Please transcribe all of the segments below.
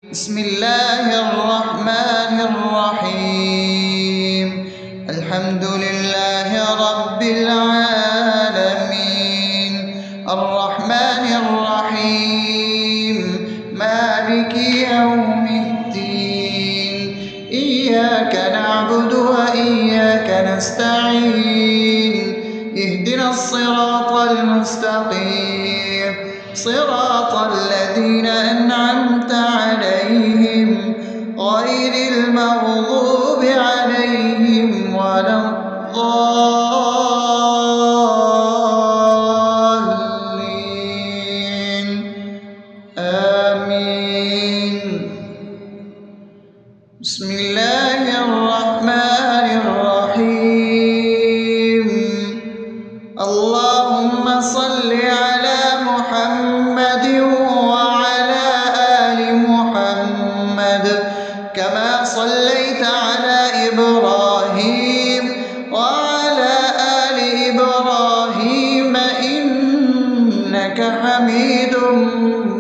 بسم الله الرحمن الرحيم. الحمد لله رب العالمين، الرحمن الرحيم، مالك يوم الدين. إياك نعبد وإياك نستعين، اهدنا الصراط المستقيم، صراط الذين أنعمت عليهم غير المغضوب عليهم ولا الضالين. آمين. بسم الله الرحمن الرحيم. اللهم صل على محمد وعلى آل محمد كما صليت على إبراهيم وعلى آل إبراهيم إنك حميد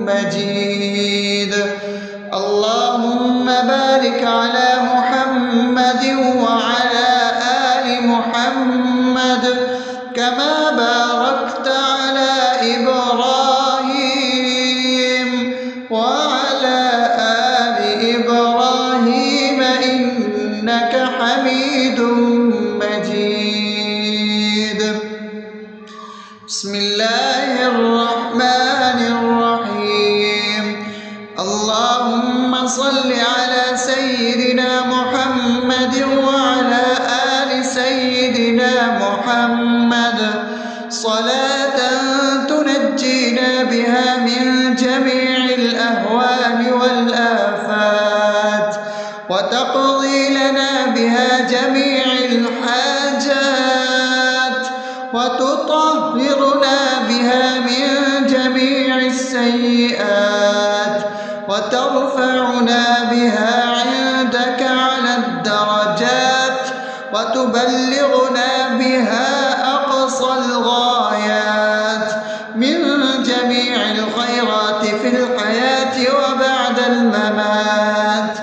مجيد. اللهم بارك على محمد وعلى آل محمد كما باركت على إبراهيم وعلى آل إبراهيم إنك حميد مجيد. بسم الله الرحمن الرحيم. اللهم صل على سيدنا محمد وعلى آل سيدنا محمد صلاة تنجينا بها من جميع الأهوال والآفات، وتقضي لنا بها جميع الحاجات، وتطهرنا بها من جميع السيئات، وترفعنا بها عندك على الدرجات، وتبلغنا بها أقصى الغايات من جميع الخيرات في الحياة وبعد الممات،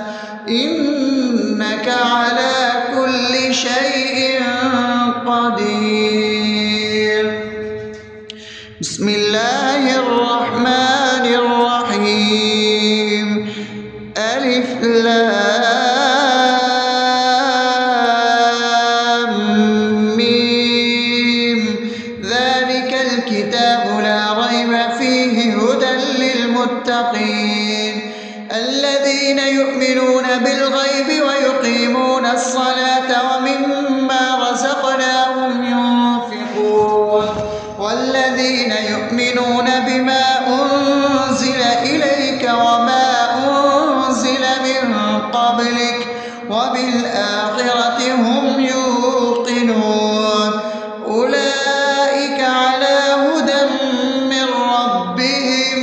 إنك على كل شيء قدير. بسم الله الرحمن الرحيم. ألف لام ميم. ذلك الكتاب لا ريب فيه هدى للمتقين الذين يؤمنون بالغيب ويقيمون الصلاة ومما رزقناهم ينفقون والذين يؤمنون بما أنزل إليك وما أنزل من قبلك وبالآخرة هم يوقنون أولئك على هدى من ربهم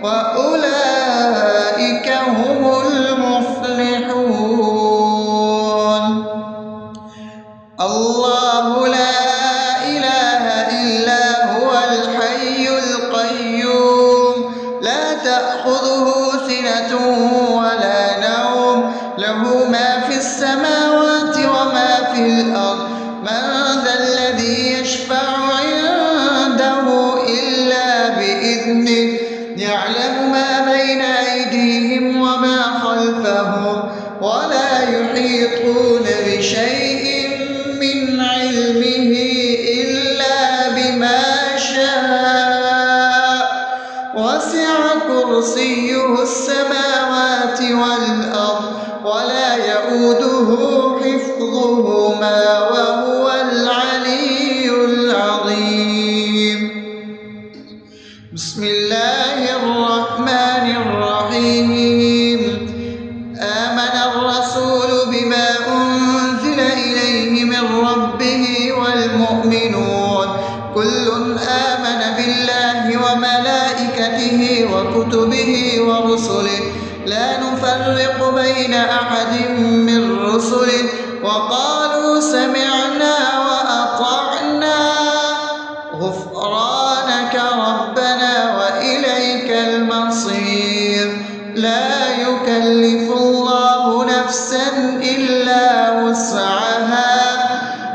وأولئك هم المفلحون. الله لا إله إلا هو الحي القيوم لا تأخذه سنة ولا نوم له ما في السماوات وما في الأرض من ذا الذي يشفع عنده إلا بإذنه يعلم ما بين أيديهم وما خلفهم ولا يحيطون بشيء من علمه إلا بما شاء وسع كرسيه السماوات والأرض ولا يؤوده حفظهما وهو العلي العظيم. بسم الله الرحمن الرحيم. آمن الرسول بما أنزل إليه من ربه والمؤمنون كل آمن بالله وملائكته وكتبه ورسله لا نفرق بين أحد من رسله وقالوا سمعنا وأطعنا غفرانك ربنا وإليك المصير. لا يكلف يكلف الله نفسا إلا وسعها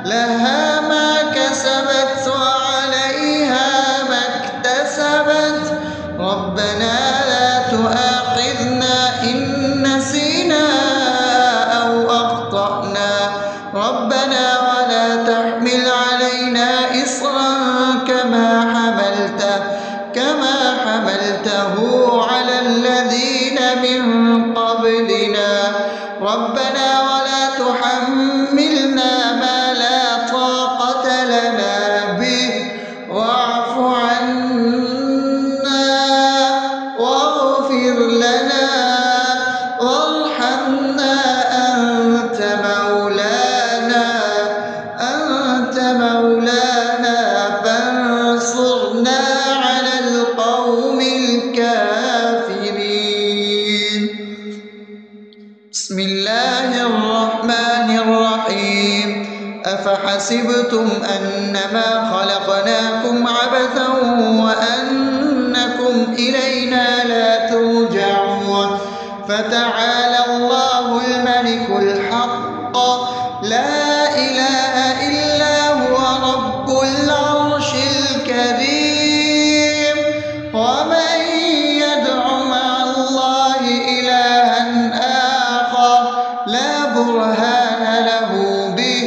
لها ما كسبت وعليها ما اكتسبت ربنا لا تؤاخذنا إن نسينا أو أخطأنا ربنا ولا تحمل علينا إصرا كما حملته على الذين من قبلنا ربنا ولا تحملنا ما لا طاقة لنا به واعف عنا واغفر لنا وارحمنا أنت مولانا فانصرنا على القوم الكافرين. بسم الله الرحمن الرحيم أفحسبتم أنما خلقناكم عبثا وأنكم إلينا لا ترجعون فتعالى الله الملك الحق لا إله إلا هو رب العرش الكريم ومن يدع مع الله إلها آخر لا برهان له به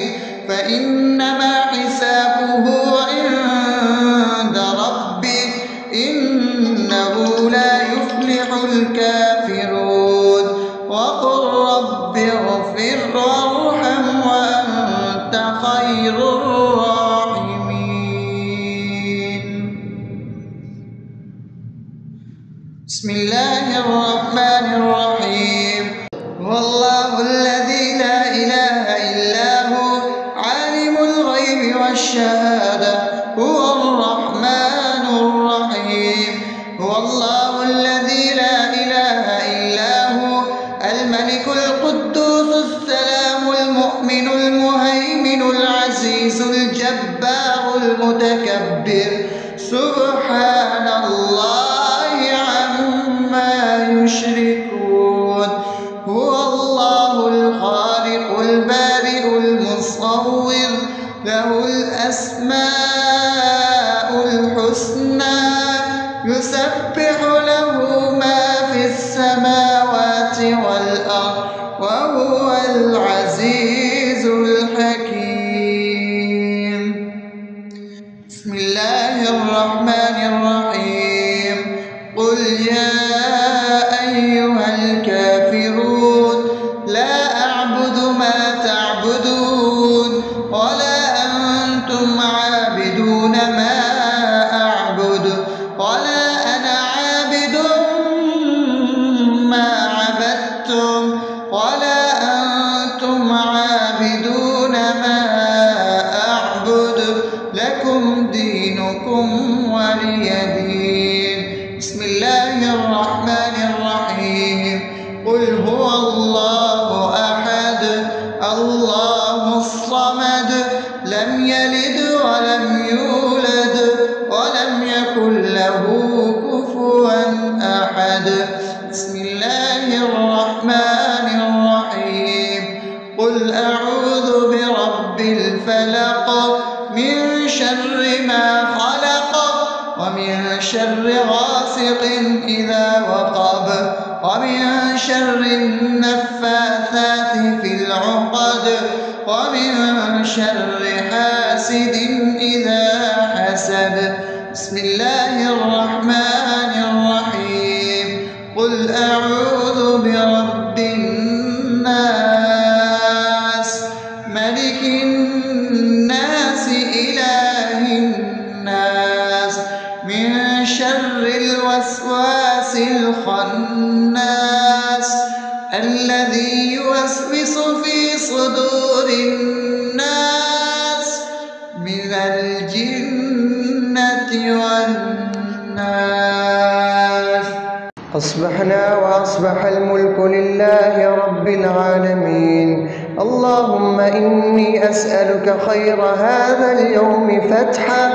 فإنما حسابه عند ربه إنه لا يفلح الكافرون وقل رب اغفر وارحم وأنت خير الراحمين. بسم الله الرحمن الرحيم هو الله الذي لا إله إلا هو عالم الغيب والشهادة هو الرحمن الرحيم هو الله الذي لا إله إلا هو الملك القدوس السلام المؤمن المهيمن العزيز الجبار المتكبر سبحان الله عما يشركون هو الله الخالق البارئ المصور له الأسماء الحسنى يسبح له ما في السماوات والأرض وهو العزيز الحكيم. بسم الله الرحمن الرحيم قل يا أيها الكافرون لا أعبد ما تعبدون ولا أنتم عابدون ما أعبد ولا أنا عابد ما عبدتم ولا أنتم عابدون ما أعبد لكم دينكم ولي دين. بسم الله الرحمن الرحيم قل هو الله أحد الله الصمد لم يلد ولم يولد ولم يكن له كفوا أحد. بسم الله الرحمن الرحيم قل أعوذ برب الفلق من شر ما خلق ومن شر غاسق إذا وقب ومن شر النفاثات في العقد ومن شر حاسد إذا حسد. بسم الله الرحمن الرحيم قل أعوذ برب الناس ملك الناس إله الناس من شر الوسواس الخناس الذي يوسوس في صدور الناس من الجنة والناس. أصبحنا وأصبح الملك لله رب العالمين. اللهم إني أسألك خير هذا اليوم فتحه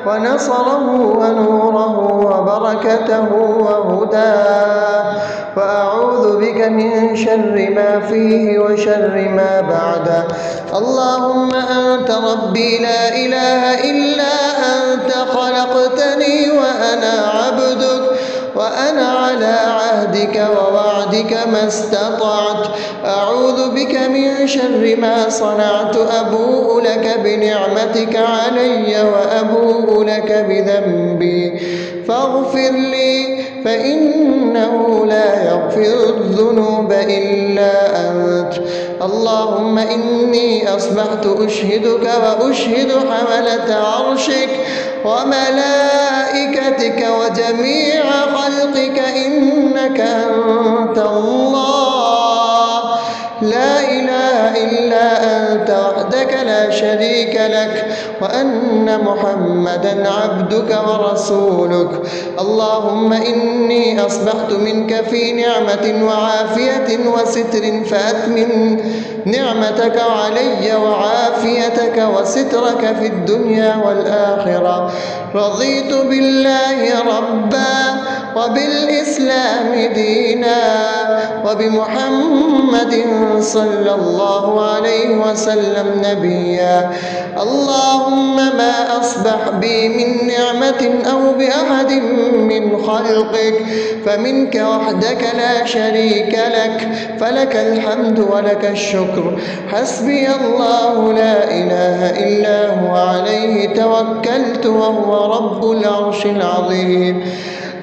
ونصره ونوره وبركته وهداه، وأعوذ بك من شر ما فيه وشر ما بعده. اللهم أنت ربي لا إله إلا أنت، خلقتني وأنا عبدك، وأنا على عهدك ووعدك ما استطعت. أعوذ بك من شر ما صنعت، أبوء لك بنعمتك علي وأبوء لك بذنبي، فاغفر لي فإنه لا يغفر الذنوب إلا أنت. اللهم إني أصبحت أشهدك وأشهد حملة عرشك وملائكتك وجميع خلقك إنك أنت الله لا إله إلا أنت وحدك لا شريك لك، وأن محمدا عبدك ورسولك. اللهم إني أصبحت منك في نعمة وعافية وستر، فأتمم نعمتك علي وعافيتك وسترك في الدنيا والآخرة. رضيت بالله ربا وبالإسلام دينا وبمحمد صلى الله عليه وسلم نبيا. اللهم ما أصبح بي من نعمة أو بأحد من خلقك فمنك وحدك لا شريك لك، فلك الحمد ولك الشكر. حسبي الله لا إله إلا هو، عليه توكلت وهو رب العرش العظيم.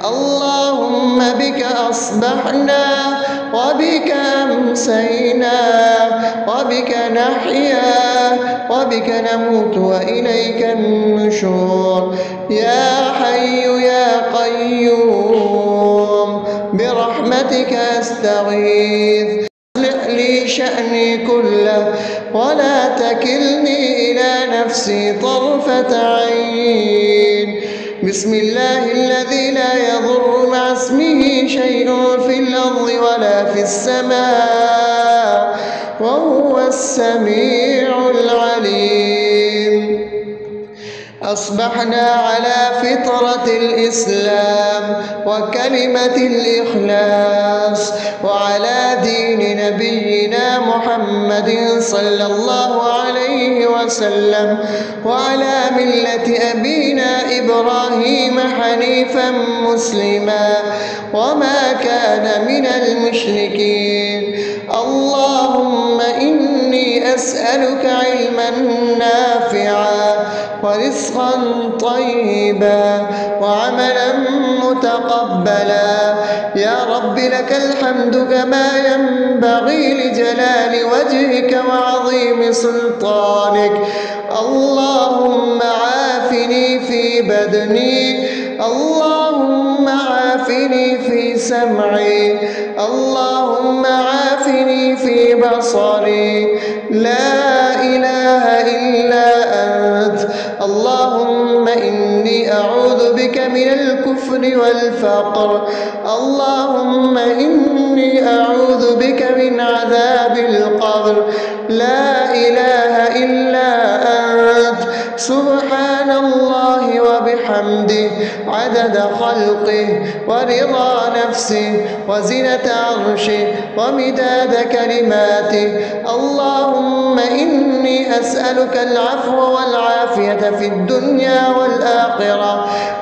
اللهم بك أصبحنا وبك أمسينا وبك نحيا وبك نموت وإليك النشور. يا حي يا قيوم برحمتك أستغيث، أصلح لي شأني كله ولا تكلني إلى نفسي طرفة عين. بسم الله الذي لا يضر مع اسمه شيء في الأرض ولا في السماء وهو السميع العليم. أصبحنا على فطرة الإسلام وكلمة الإخلاص وعلى دين نبينا محمد صلى الله عليه وسلم وعلى ملة أبينا إبراهيم حنيفا مسلما وما كان من المشركين. اللهم إني أسألك علما نافعا ورزقا طيبا وعملا متقبلا. يا رب لك الحمد كما ينبغي لجلال وجهك وعظيم سلطانك. اللهم عافني في بدني، اللهم عافني في سمعي، اللهم عافني في بصري. لا إله إلا أنت. اللهم إني أعوذ بك من الكفر والفقر. اللهم إني أعوذ بك من عذاب القبر. لا إله إلا أنت. سبحان الله وبحمده عدد خلقه ورضا نفسه وزنة عرشه ومداد كلماته. اللهم إني أسألك العفو والعافية في الدنيا والآخرة.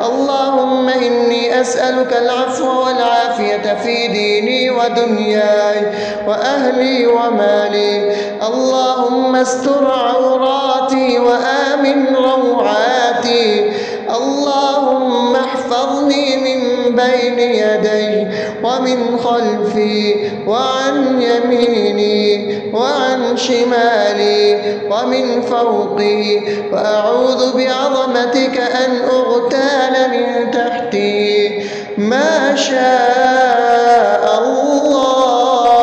اللهم إني أسألك العفو والعافية في ديني ودنياي وأهلي ومالي. اللهم استر عوراتي وآمن روعاتي. اللهم احفظني من بين يدي ومن خلفي وعن يميني وعن شمالي ومن فوقي، وأعوذ بعظمتك أن أغتال من تحتي. ما شاء الله،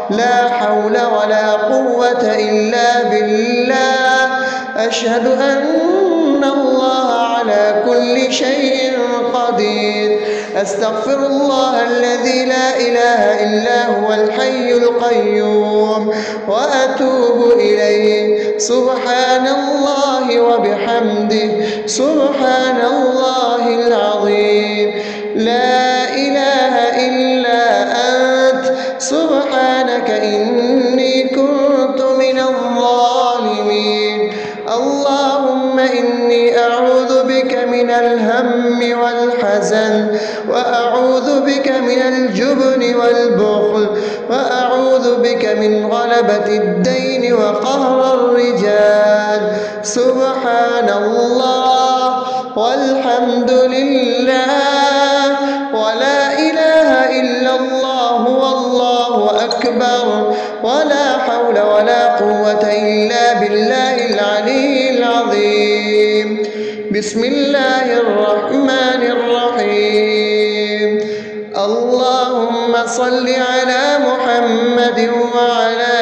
لا حول ولا قوة إلا بالله. أشهد أن الله على كل شيء قدير. أستغفر الله الذي لا إله إلا هو الحي القيوم وأتوب إليه. سبحان الله وبحمده سبحان الله العظيم. لا إله إلا أنت سبحانك إني كنت من الظالمين. اللهم إني أعوذ بك من الهم والحزن، وأعوذ بك من الجبن والبخل، وأعوذ بك من غلبة الدين وقهر الرجال. سبحان الله والحمد لله ولا إله إلا الله والله أكبر ولا حول ولا قوة إلا بالله العلي العظيم. بسم الله الرحمن الرحيم. اللهم صل على محمد وعلى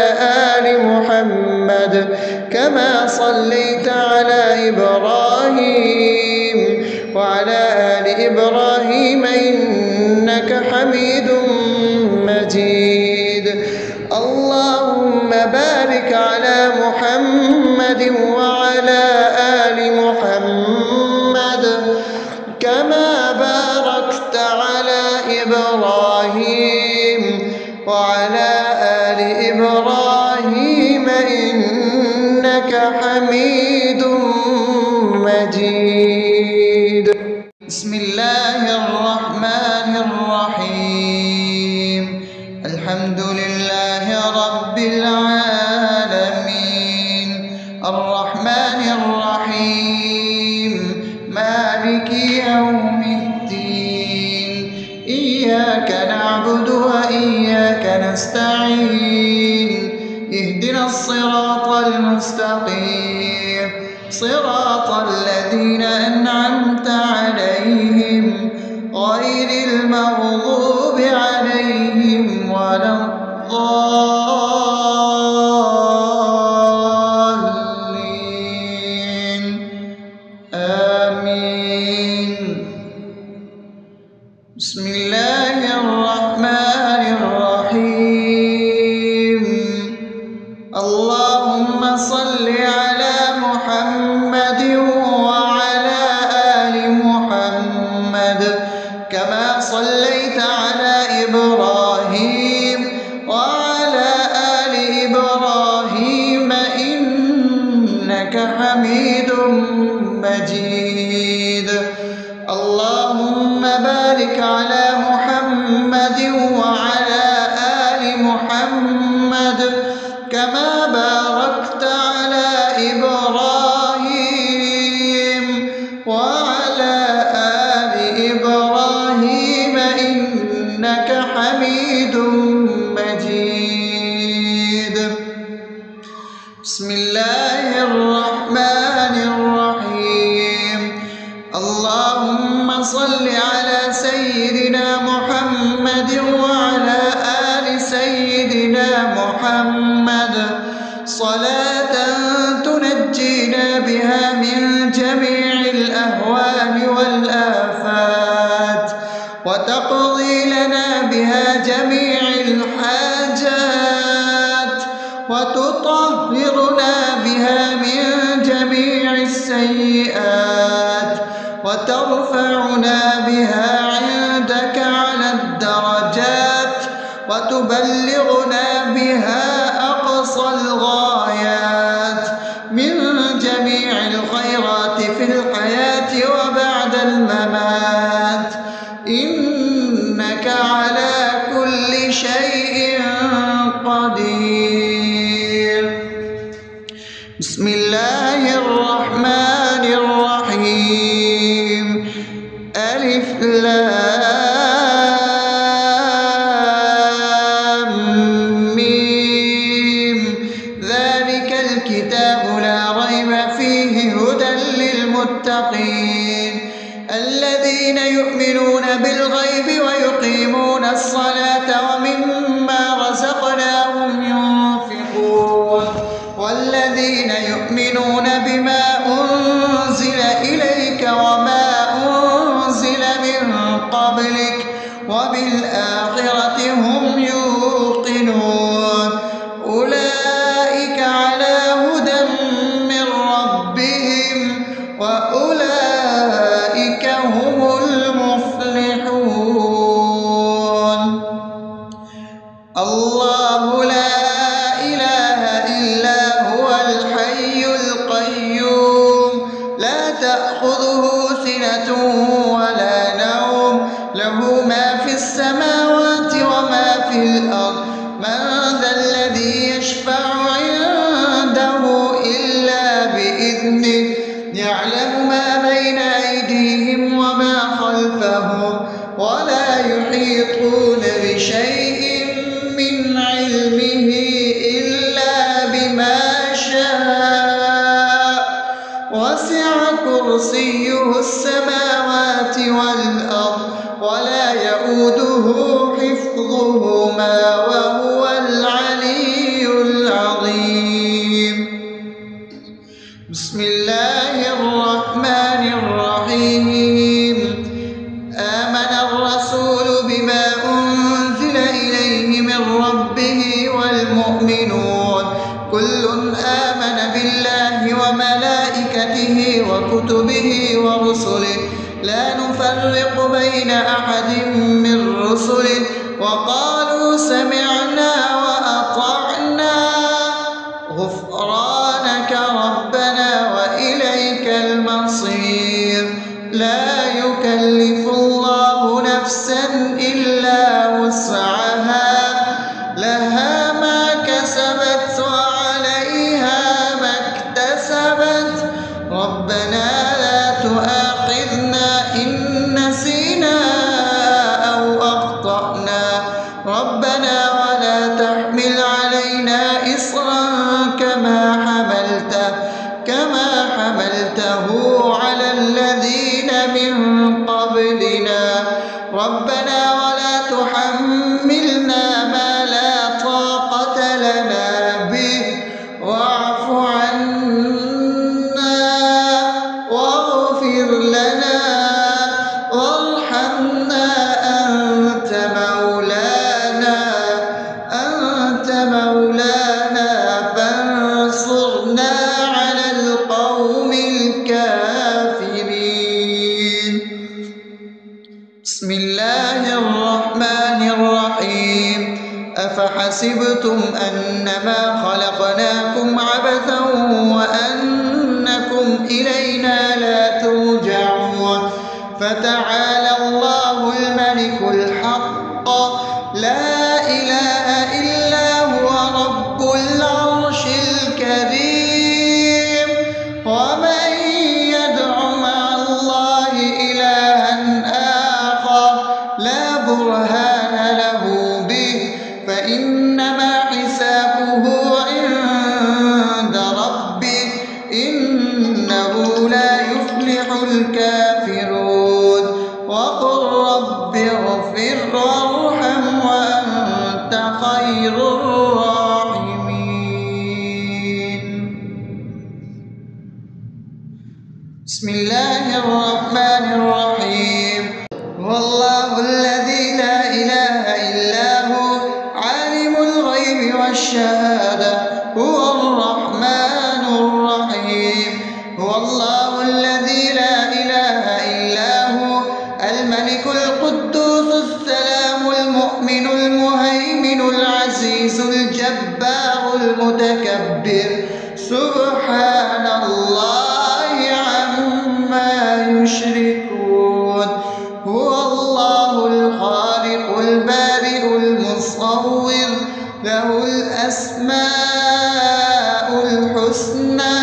آل محمد كما صليت على إبراهيم وعلى آل إبراهيم إنك حميد مجيد. اللهم بارك على محمد وعلى آل محمد كما باركت على إبراهيم وعلى آل إبراهيم إنك حميد مجيد. بسم الله الرحمن الرحيم. الحمد لله رب العالمين الرحمن الرحيم مالك يوم الدين. إياك نعبد وإياك نستعين. اهدنا الصراط المستقيم صراط الذين أنعمت عليهم غير المغضوب عليهم ولا الضالين. آمين. بسم الله الرحمن الرحيم. اللهم صل على محمد وعلى آل محمد كما صليت على إبراهيم وعلى آل إبراهيم إنك حميد مجيد. اللهم بارك على محمد وعلى آل محمد كما باركت على إبراهيم وعلى آل إبراهيم إنك حميد مجيد. بسم الله الرحمن الرحيم. اللهم صل على سيدنا محمد وعلى آل سيدنا محمد صلاة تنجينا بها من جميع الأهوال والآفات وتقضي لنا بها جميع الحاجات وتطهرنا بها من جميع السيئات وترفعنا بها عندك على الدرجات وتبلغنا بها أقصى الغايات من جميع الخيرات في الحياة وبعد الممات إنك على كل شيء قدير. بسم الله الرحمن الرحيم. ألف لام ميم. ذلك الكتاب لا ريب فيه هدى للمتقين الذين يؤمنون بالغيب ويقيمون الصلاة ومما رزقناهم ينفقون والذين يؤمنون الله لا إله إلا هو الحي القيوم لا تأخذه سنة ولا نوم له ما في السماوات وما في الأرض من ذا الذي يشفع عنده إلا بإذنه يعلم ما بين أيديهم وما خلفهم ولا يحيطون بشيء من علمه إلا بما شاء وسع كرسيه السماوات والأرض ولا يؤوده حفظهما وهو العلي العظيم. بسم الله الرحمن الرحيم. آمن الرسول بما أنزل إليه من ربه والمؤمنون كل آمن بالله وملائكته وكتبه ورسله لا نفرق بين أحد من رسله وقالوا سمعنا وأطعنا غفرانك ربنا وإليك المصير. لا يكلف الله نفسا إلا وسعها لها ما كسبت وعليها ما اكتسبت ربنا لا تؤاخذنا إن نسينا أو أخطأنا ربنا ولا تحمل علينا إصرا كما حملته على الذين من قبلنا ربنا ولا تحملنا ما لا طاقة لنا به واعف عنا واغفر لنا وارحمنا أنت مولانا فانصرنا على القوم الكافرين. بسم الله الرحمن الرحيم. أفحسبتم أنما خلقناكم عبثا وأنكم إلينا لا ترجعون فتعالى الله الملك الحق لا إله إلا هو رب العرش الكريم. ومن يدع مع الله إلها آخر لا برهان له به فإنما حسابه عند ربه إنه لا يفلح الكافرون. وقل رب اغفر وارحم وأنت خير الراحمين. بسم الله الرحمن الرحيم. هو الله الذي لا إله إلا هو عالم الغيب والشهادة هو الرحمن الرحيم. هو الله الذي لا إله إلا هو الملك القدوس السلام المؤمن المهيمن العزيز الجبار المتكبر سبحان الله عما يشركون. هو الله الخالق البارئ المصور له الأسماء الحسنى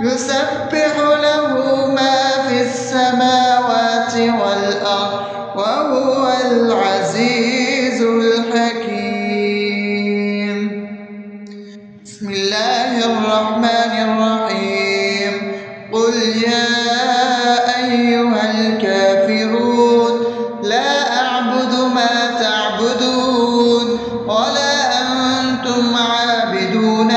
يسبح له ما في السماوات والأرض وهو العزيز الحكيم. بسم الله الرحمن الرحيم. قل يا أيها الكافرون لا أعبد ما تعبدون ولا أنتم عابدون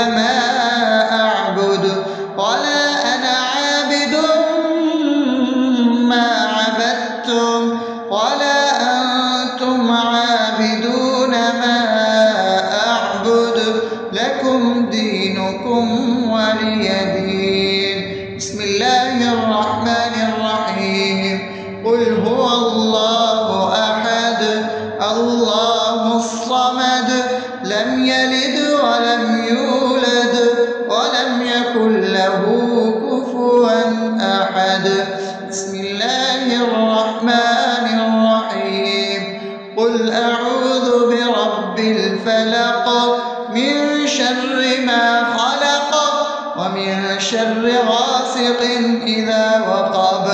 لم يلد ولم يولد ولم يكن له كفوا أحد. بسم الله الرحمن الرحيم. قل أعوذ برب الفلق من شر ما خلق ومن شر غاسق إذا وقب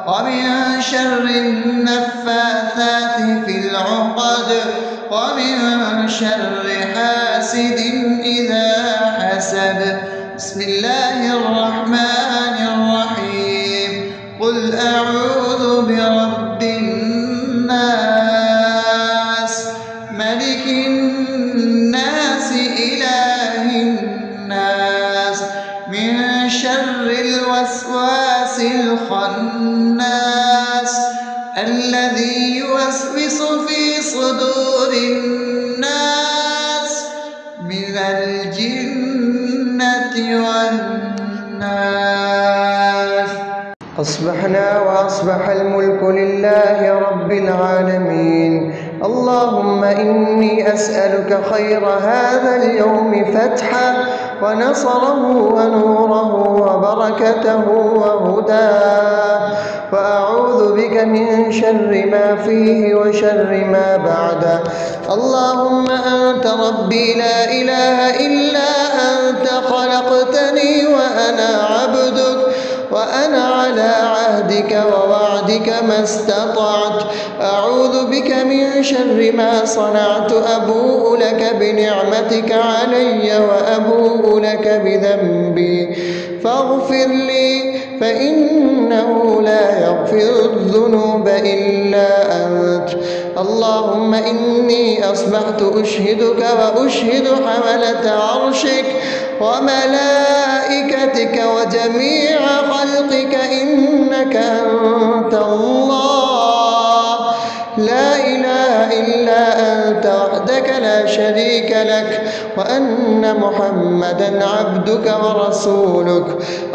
ومن شر النفاثات في العقد ومن شر حاسد إذا حسد. بسم الله الرحمن الرحيم. قل أعوذ برب الناس ملك الناس إله الناس من شر الوسواس الخناس الذي يوسوس في صدور الناس من الجنة والناس. أصبحنا وأصبح الملك لله رب العالمين. اللهم إني أسألك خير هذا اليوم فتحه ونصره ونوره وبركته وهداه، وأعوذ بك من شر ما فيه وشر ما بعده. اللهم أنت ربي لا إله إلا أنت، خلقتني وأنا عبدك وأنا على عهدك ووعدك ما استطعت. أعوذ بك من شر ما صنعت. أبوء لك بنعمتك علي وأبوء لك بذنبي فاغفر لي، فإنه لا يغفر الذنوب إلا أنت. اللهم إني أصبحت أشهدك وأشهد حملة عرشك وملائكتك وجميع خلقك إنك أنت الله لا إله إلا أنت وحدك لا شريك لك، وأن محمدا عبدك ورسولك.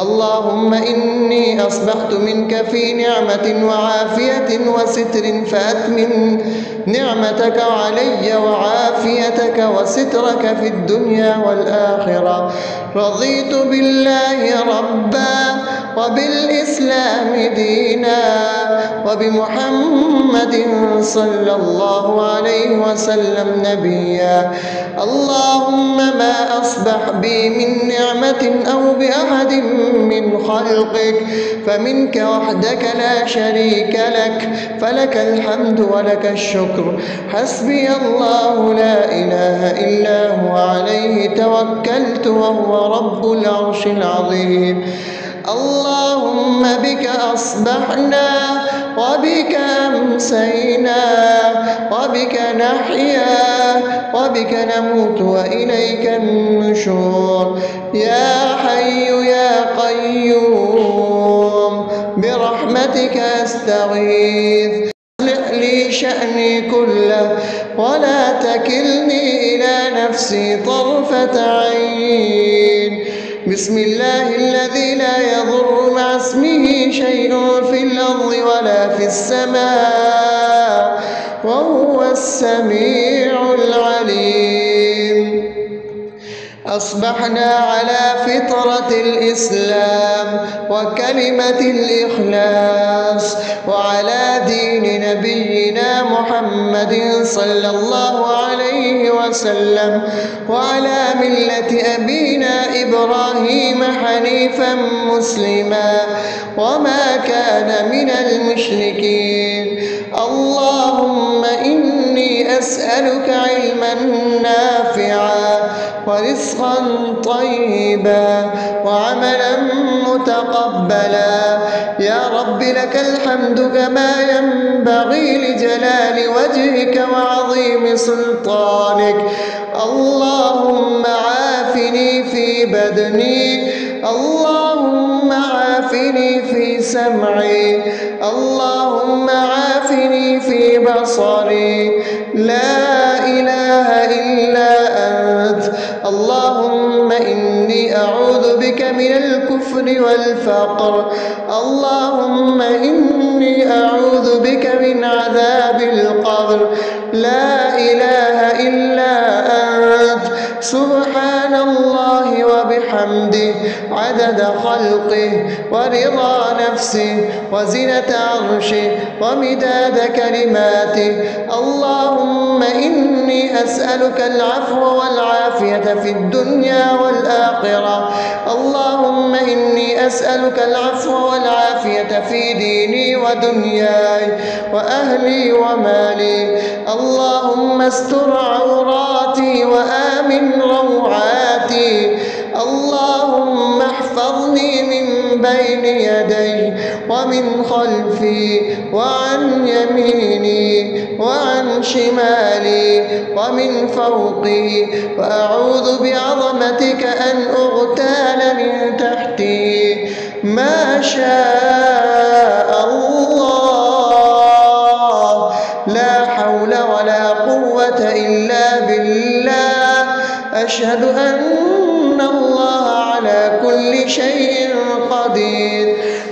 اللهم إني أصبحت منك في نعمة وعافية وستر، فأتمم نعمتك علي وعافيتك وسترك في الدنيا والآخرة. رضيت بالله ربا وبالإسلام دينا وبمحمد صلى الله عليه وسلم نبيا. اللهم ما أصبح بي من نعمة أو بأحد من خلقك فمنك وحدك لا شريك لك، فلك الحمد ولك الشكر. حسبي الله لا إله إلا هو عليه توكلت وهو رب العرش العظيم. اللهم بك أصبحنا وبك أمسينا وبك نحيا وبك نموت وإليك النشور. يا حي يا قيوم برحمتك أستغيث، أصلح لي شأني كله ولا تكلني إلى نفسي طرفة عين. بسم الله الذي لا يضر مع اسمه شيء في الأرض ولا في السماء وهو السميع العليم. أصبحنا على فطرة الإسلام وكلمة الإخلاص وعلى دين نبينا محمد صلى الله عليه وسلم وعلى ملة أبينا إبراهيم حنيفا مسلما وما كان من المشركين. اللهم إني أسألك علما نافعا ورزقا طيبا وعملا متقبلا. يا رب لك الحمد كما ينبغي لجلال وجهك وعظيم سلطانك. اللهم عافني في بدني، اللهم عافني في سمعي، اللهم عافني في بصري. لا إله إلا أنت. اللهم إني أعوذ بك من الكفر والفقر. اللهم إني أعوذ بك من عذاب القبر. لا إله إلا أنت. سبحان الله وبحمده عدد خلقه ورضا نفسه وزنة عرشه ومداد كلماته. اللهم إني أسألك العفو والعافية في الدنيا والآخرة. اللهم إني أسألك العفو والعافية في ديني ودنياي وأهلي ومالي. اللهم استر عوراتي وآمن روعاتي. اللهم احفظني من بين يدي ومن خلفي وعن يميني وعن شمالي ومن فوقي، وأعوذ بعظمتك أن أغتال من تحتي. ما شاء الله، لا حول ولا قوة إلا بالله. أشهد أن الله على كل شيء قدير.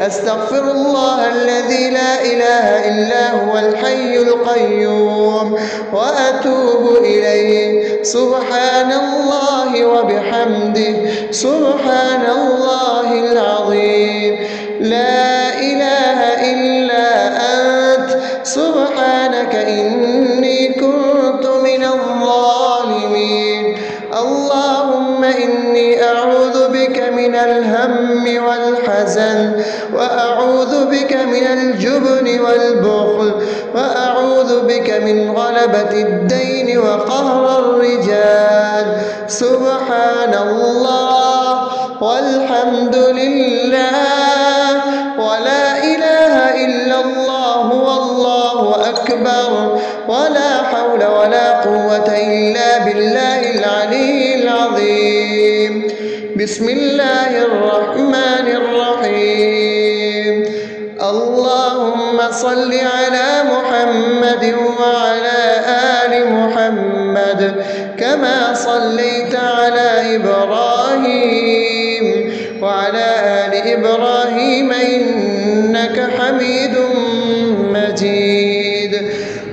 أستغفر الله الذي لا إله إلا هو الحي القيوم وأتوب إليه. سبحان الله وبحمده سبحان الله العظيم. لا إله إلا أنت سبحانك إني كنت من الظالمين. اللهم إني أعوذ بك من الهم والحزن، وأعوذ بك من الجبن والبخل، وأعوذ بك من غلبة الدين وقهر الرجال. سبحان الله والحمد لله ولا إله إلا الله والله أكبر، ولا حول ولا قوة إلا بالله العلي العظيم. بسم الله الرحمن الرحيم. اللهم صل على محمد وعلى آل محمد كما صليت على إبراهيم وعلى آل إبراهيم إنك حميد مجيد.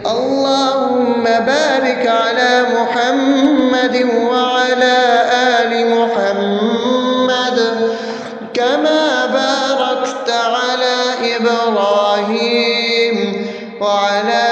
اللهم بارك على محمد وعلى آل محمد كما باركت على إبراهيم وعلى